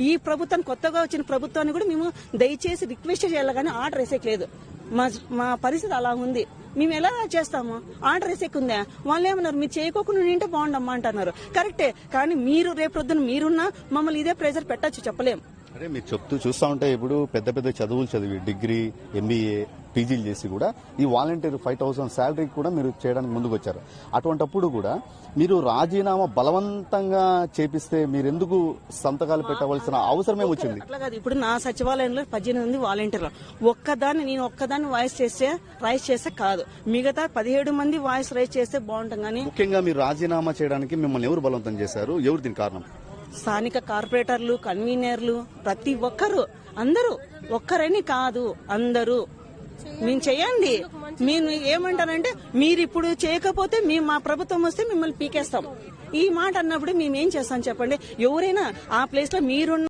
ఈ ప్రభుత్వం కొత్తగా వచ్చిన ప్రభుత్వాన్ని కూడా మేము దయచేసి రిక్వెస్ట్ చేయాలి కానీ ఆర్డర్ వేసేయలేదు. మా పరిస్థితి అలా ఉంది. మేము ఎలా చేస్తాము? ఆర్డర్ వేసేకుందా? వాళ్ళు ఏమన్నారు, మీరు చేయకోకుండా నింటే బాగుండమ్మా అంటున్నారు. కరెక్టే, కానీ మీరు రేపొద్దున మీరున్నా మమ్మల్ని ఇదే ప్రెజర్ పెట్టచ్చు, చెప్పలేం. అరే మీరు చూస్తా ఉంటే ఇప్పుడు పెద్ద పెద్ద చదువులు చదివి డిగ్రీ, ఎంబీఏ, పీజీలు చేసి కూడా ఈ వాలంటీర్ 5,000 శాలరీ కూడా మీరు చేయడానికి ముందుకు వచ్చారు. అటువంటప్పుడు కూడా మీరు రాజీనామా బలవంతంగా చేపిస్తే మీరెందుకు సంతకాలు పెట్టవలసిన అవసరమే వచ్చింది? అట్లా కాదు, ఇప్పుడు నా సచివాలయంలో 18 మంది వాలంటీర్లు. నేను ఒక్కదాన్ని రైస్ చేస్తే కాదు, మిగతా 17 మంది వాయిస్ రైస్ చేస్తే బాగుంటుంది. కానీ ముఖ్యంగా మీరు రాజీనామా చేయడానికి మిమ్మల్ని ఎవరు బలవంతం చేశారు? ఎవరు దీని కారణం? స్థానిక కార్పొరేటర్లు, కన్వీనర్లు, ప్రతి ఒక్కరు, అందరూ, ఒక్కరని కాదు, అందరూ. మేము చేయండి. మీరు ఏమంటారంటే, మీరు ఇప్పుడు చేయకపోతే మా ప్రభుత్వం వస్తే మిమ్మల్ని పీకేస్తాం. ఈ మాట అన్నప్పుడు మేమేం చేస్తాం చెప్పండి? ఎవరైనా ఆ ప్లేస్ లో మీరున్న